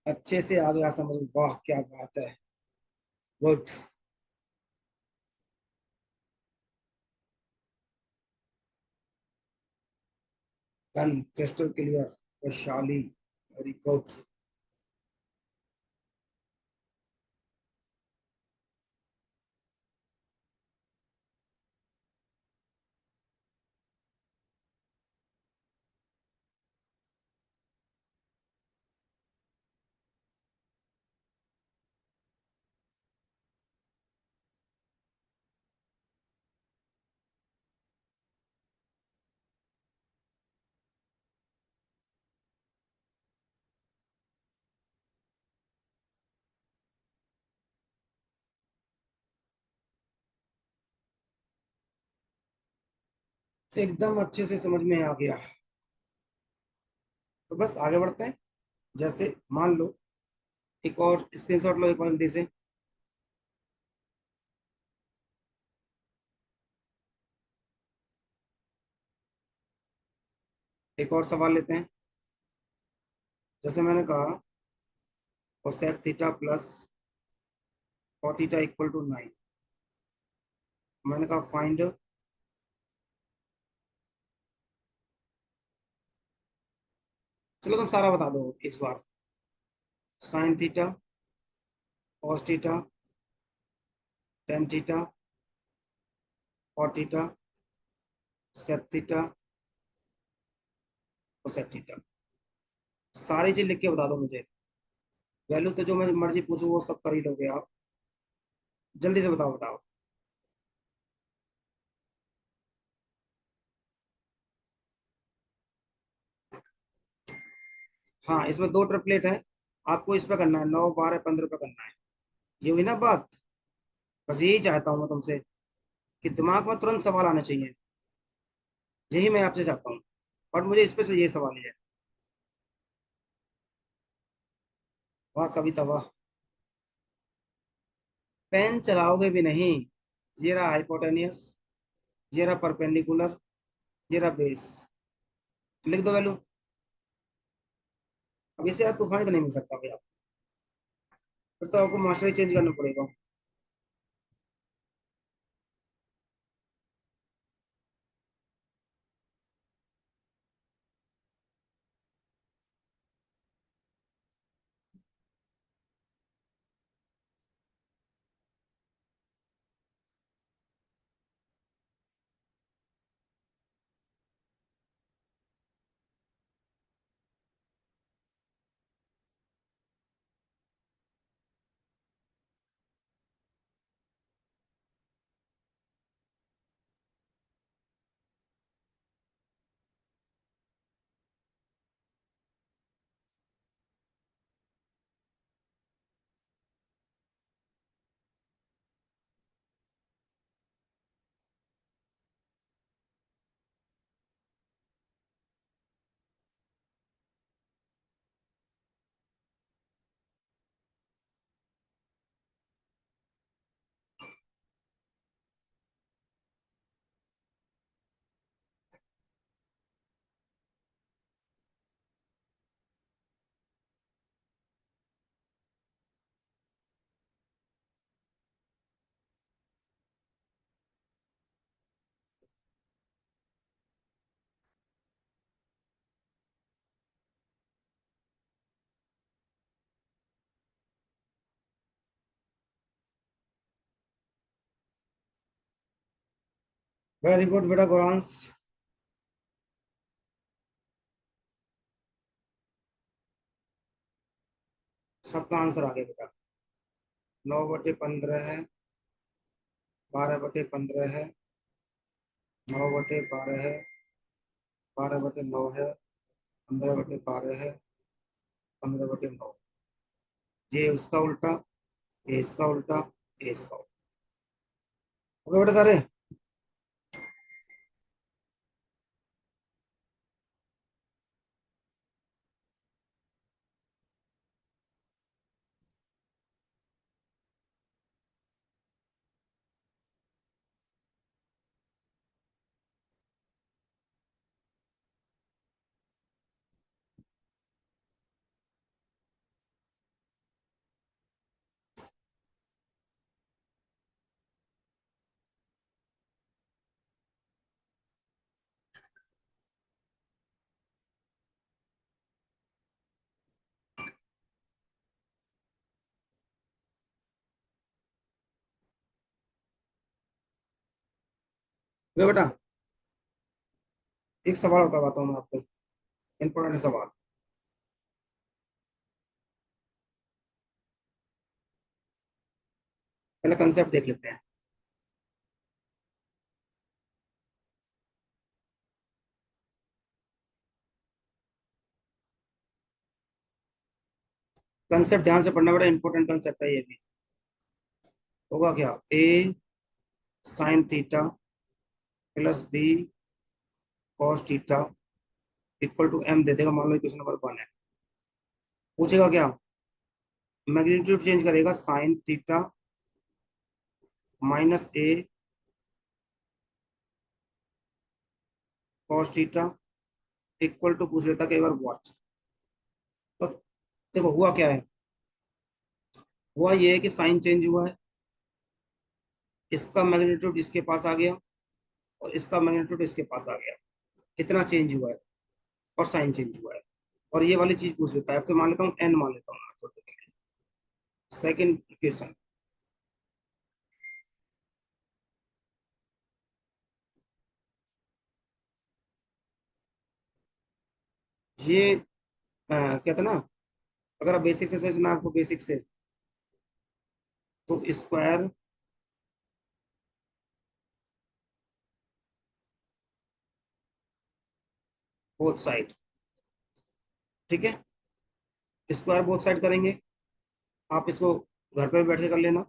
S1: अच्छे से आ गया समझ में, वाह क्या बात है, good. Done, crystal clear, Vaishali, very good. एकदम अच्छे से समझ में आ गया। तो बस आगे बढ़ते हैं। जैसे मान लो, एक और स्क्रीनशॉट लो एक बार जल्दी से। एक और सवाल लेते हैं। जैसे मैंने कहा cosec theta plus cot theta = 9, मैंने कहा फाइंड, चलो तुम सारा बता दो इस बार। Sine theta, cos theta, tan theta, cot theta, sec theta, cosec theta, सारी चीज लिख के बता दो मुझे। वैल्यू तो जो मैं मर्जी पूछूं वो सब कर ही लोगे आप। जल्दी से बताओ बताओ। हाँ, इसमें दो ट्रिपलेट है। आपको इस पे करना है, 9 12 15 पे करना है। ये हुई ना बात। बस यही चाहता हूँ मैं तुमसे, कि दिमाग में तुरंत सवाल आना चाहिए। यही मैं आपसे चाहता हूँ। बट मुझे इस पे से ये सवाल है। वाह कविता वाह। पेन चलाओगे भी नहीं। ये रहा हाइपोटेनियस, ये रहा परपेंडिकुलर, ये रहा बेस। लिख दो वैल्यू। अब इससे यार तूफानी तो नहीं मिल सकता भैया। फिर तो आपको मास्टर ही चेंज करना पड़ेगा। वेरी गुड बेटा गौरांश। सबका आंसर आ गया बेटा। 9/15 है, 12/15 है, 9/12 है, 12/9 है, 15/12 है, 15/9। ये उसका उल्टा, ये इसका उल्टा, ये इसका उल्टा। ओके बेटा सारे। ओके बेटा, एक सवाल बताता हूँ मैं आपको, इंपॉर्टेंट सवाल। पहले कंसेप्ट देख लेते हैं। कंसेप्ट ध्यान से पढ़ना बेटा, इंपॉर्टेंट कंसेप्ट है ये भी। होगा क्या, A sine theta plus B cos theta equal to M दे देगा। मान लो क्वेश्चन नंबर 1 है। पूछेगा क्या, मैग्नीट्यूड चेंज करेगा, sine theta minus A cos theta equal to पूछ लेता कई बार व्हाट। तो देखो हुआ क्या है। हुआ ये है कि साइन चेंज हुआ है, इसका मैग्नीट्यूड इसके पास आ गया, और इसका मैग्नीट्यूड इसके पास आ गया। इतना चेंज हुआ है, और साइन चेंज हुआ है। और ये वाली चीज पूछ लेता है आपसे, मान लेता हूँ एन मान लेता हूँ मैं थोड़ी देर के लिए। सेकेंड इक्वेशन, ये कहते हैं ना, अगर आप बेसिक से समझना आपको, बेसिक से, तो स्क्वायर बोथ साइड। ठीक है, स्क्वायर बोथ साइड करेंगे। आप इसको घर पे बैठ के कर लेना,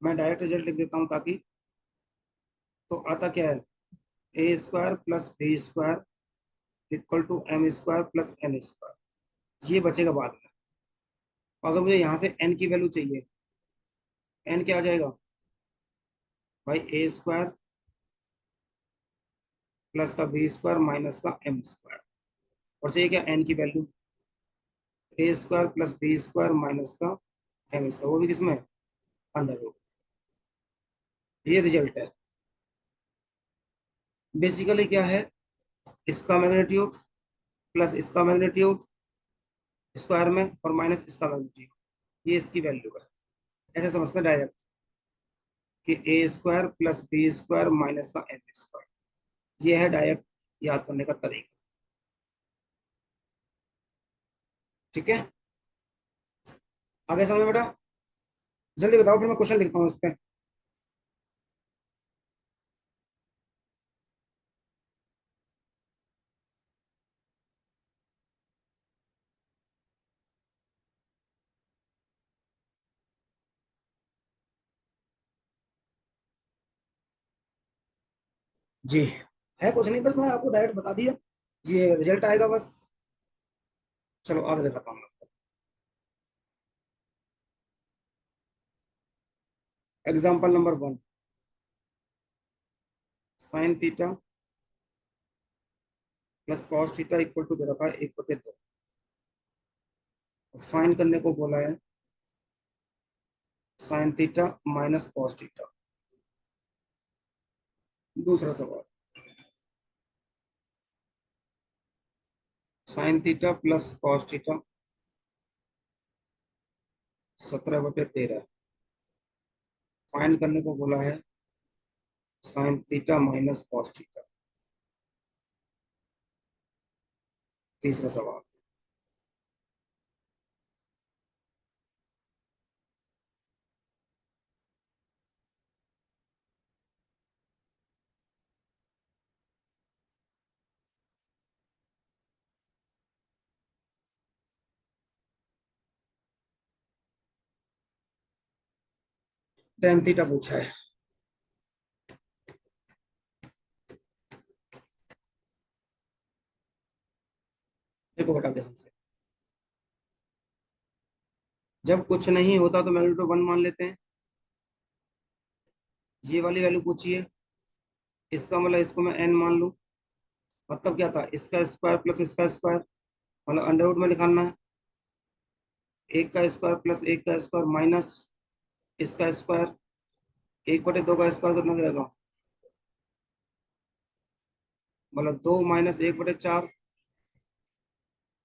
S1: मैं डायरेक्ट रिजल्ट लिख देता हूँ ताकि। तो आता क्या है, A square plus B square equal to M square plus N square, ये बचेगा बाद में। अगर मुझे यहाँ से एन की वैल्यू चाहिए, एन क्या आ जाएगा भाई, ए स्क्वायर प्लस का बी स्क्वायर माइनस का एम स्क्वायर, और चाहिए क्या एन की value, A square plus B square minus का एम स्क्वायर, वो भी किसमें, अंडर रूट। ये रिजल्ट है। बेसिकली क्या है, इसका मैग्नीट्यूड प्लस इसका मैग्नीट्यूड स्क्वायर में और माइनस इसका मैग्नीट्यूड, ये इसकी वैल्यू है। ऐसे समझते हैं डायरेक्ट कि A square plus B square minus का एम स्क्वायर, ये है डायरेक्ट याद करने का तरीका। ठीक है, आगे समझ बेटा, जल्दी बताओ फिर मैं क्वेश्चन लिखता हूँ इस पे। जी, है कुछ नहीं, बस मैं आपको डायरेक्ट बता दिया, ये रिजल्ट आएगा बस। चलो आगे दिखाता हूँ मैं। Example number 1, sine theta plus cos theta equal to दे रखा है 1/2। फाइंड करने को बोला है sine theta minus cos theta. दूसरा सवाल, sine theta plus cos theta 17/13। Find करने को बोला है sine theta minus cos theta. तीसरा सवाल, टेन थीटा पूछा है। देखो बेटा ध्यान से, जब कुछ नहीं होता तो मैग्नीट्यूड 1 मान लेते हैं। ये वाली वैल्यू पूछिए, इसका मतलब इसको मैं n मान लूं। मतलब क्या था, इसका स्क्वायर प्लस इसका स्क्वायर, मतलब अंडर रूट में निकालना है। एक का स्क्वायर प्लस एक का स्क्वायर माइनस इसका स्क्वायर, 1/2 का स्क्वायर कितना हो जाएगा, मतलब 2 माइनस 1/4,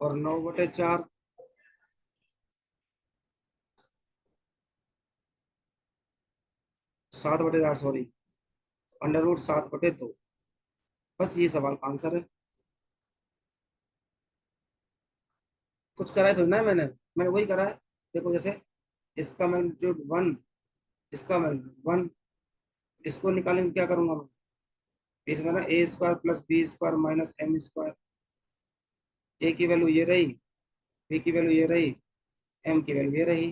S1: और 9/4, 7/8 सॉरी, अंडर रूट 7/2। बस ये सवाल का आंसर है। कुछ करा है थोड़ी ना मैंने, मैंने वही करा है। देखो जैसे इसका मैग्नीट्यूड 1, इसका मैग्नीट्यूड 1, इसको निकालेंगे क्या करूंगा मैं, इसमें ना A square plus B square minus M square, A की वैल्यू ये रही, बी की वैल्यू ये रही, एम की वैल्यू ये रही।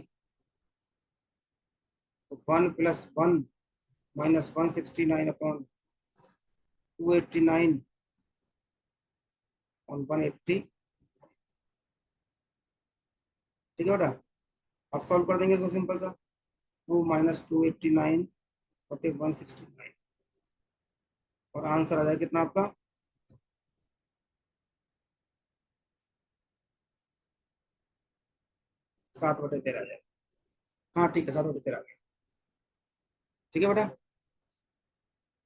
S1: तो 1 + 1 माइनस 169/289 और 180। ठीक है बेटा, अब सॉल्व कर देंगे इसको सिंपल सा, 2 माइनस 289/169, और आंसर आ जाएगा कितना आपका, 7/13 आ जाएगा। हाँ ठीक है, 7/13 आ गया। ठीक है बेटा,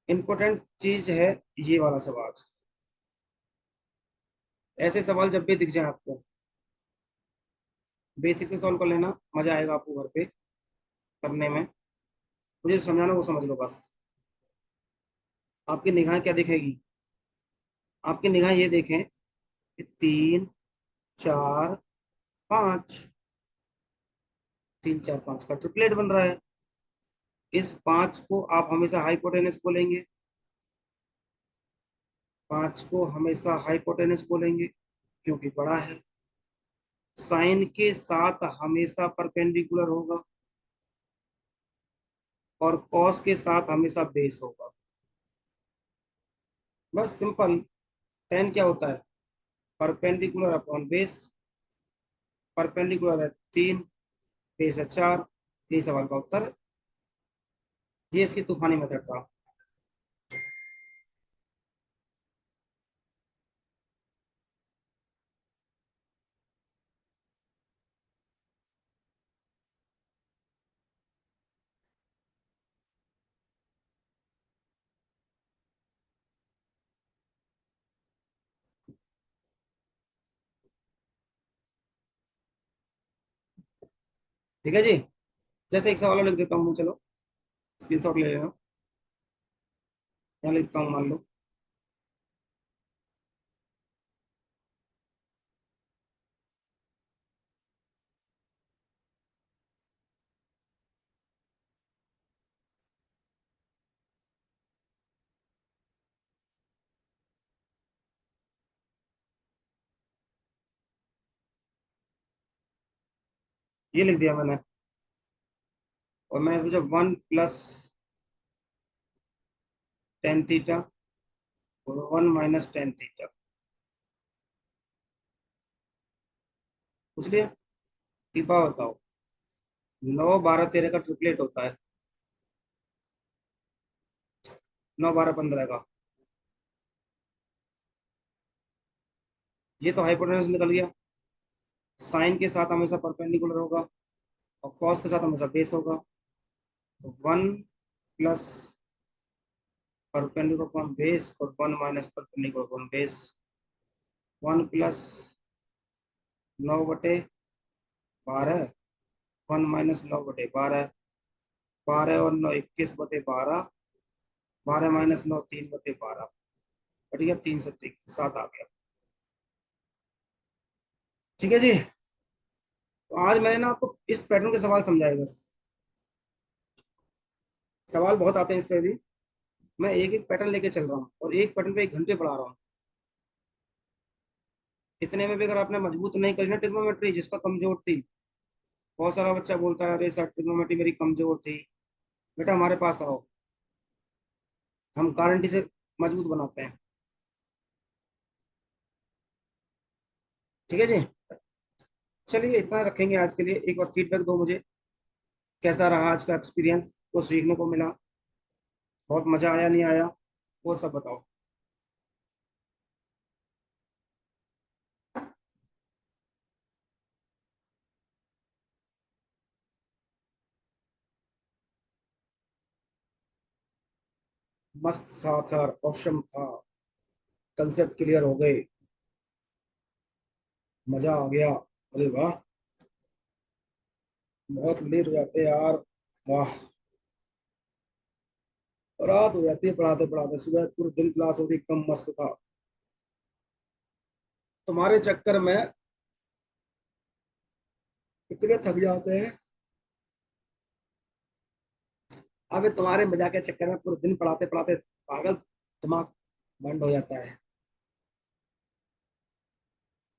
S1: इंपॉर्टेंट चीज है ये वाला सवाल। ऐसे सवाल जब भी दिख जाए आपको, बेसिक से सॉल्व कर लेना, मजा आएगा आपको घर पे करने में। मुझे समझाना वो समझ लो बस। आपकी निगाह क्या दिखेगी, आपकी निगाह ये देखें कि 3 4 5, 3 4 5 का ट्रिपलेट बन रहा है। इस 5 को आप हमेशा हाइपोटेनस बोलेंगे, पांच को हमेशा हाइपोटेनस बोलेंगे क्योंकि बड़ा है। साइन के साथ हमेशा परपेंडिकुलर होगा और कॉस के साथ हमेशा बेस होगा। बस सिंपल। टेन क्या होता है? Perpendicular upon base. परपेंडिकुलर है 3, बेस है 4। ये सवाल का उत्तर। ये इसकी तूफानी मेथड था। ठीक है जी। जैसे एक सवाल और लिख देता हूँ मैं, चलो स्क्रीनशॉट ले लेना। यहाँ लिखता हूँ, मान लो। ये लिख दिया मैंने। और मैंने पूछा 1 + tan थीटा और 1 - tan थीटा। पूछ लिया। एक बात बताओ, 9 12 13 का ट्रिपलेट होता है। 9 12 15 का। ये तो हाइपोटेनस निकल गया। साइन के साथ हमेशा परपेंडिकुलर होगा और कॉस के साथ हमेशा बेस होगा। तो 1 + परपेंडिकुलर अपॉन बेस और 1 - परपेंडिकुलर अपॉन बेस। 1 + 9/12। 1 - 9/12। 12 और 9 21/12। 12 - 9 3/12। बढ़ गया 3 7 आ गया। ठीक है जी। तो आज मैंने ना आपको इस पैटर्न के सवाल समझाए बस। सवाल बहुत आते हैं इस पे भी। मैं एक एक पैटर्न लेके चल रहा हूँ और एक पैटर्न पे 1 घंटे पढ़ा रहा हूँ। इतने में भी अगर आपने मजबूत नहीं करी ना ट्रिग्नोमेट्री, जिसका कमजोर थी। बहुत सारा बच्चा बोलता है, अरे सर ट्रिग्नोमेट्री मेरी कमजोर थी। बेटा हमारे पास आओ, हम गारंटी से मजबूत बनाते हैं। ठीक है जी। चलिए इतना रखेंगे आज के लिए। एक बार फीडबैक दो मुझे, कैसा रहा आज का एक्सपीरियंस, कुछ सीखने को मिला, बहुत मजा आया नहीं आया, वो सब बताओ। मस्त था सर, ऑसम था। कंसेप्ट क्लियर हो गए। मजा आ गया। अरे वाह। बहुत लेट हो जाते हैं यार। वाह। रात हो जाती है पढ़ाते पढ़ाते, सुबह पूरे दिन क्लास हो रही, एकदम मस्त था। तुम्हारे चक्कर में इतने थक जाते हैं। अबे तुम्हारे मजाक के चक्कर में पूरे दिन पढ़ाते पढ़ाते पागल दिमाग बंद हो जाता है।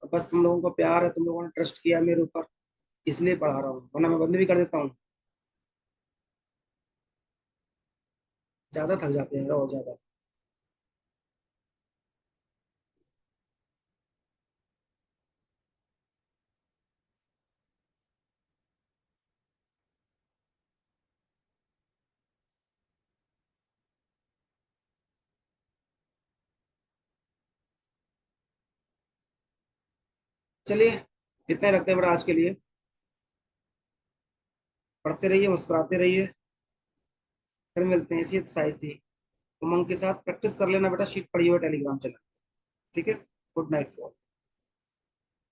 S1: और बस तुम लोगों को प्यार है, तुम लोगों ने ट्रस्ट किया मेरे ऊपर, इसलिए पढ़ा रहा हूँ, वरना मैं बंद भी कर देता हूँ। ज्यादा थक जाते हैं और ज्यादा। चलिए इतने रखते हैं बेटा आज के लिए। पढ़ते रहिए, मुस्कुराते रहिए। फिर मिलते हैं इसी एक्सरसाइज से उमंग के साथ। प्रैक्टिस कर लेना बेटा, शीट पड़ी हुई है टेलीग्राम चैनल। ठीक है। Good night.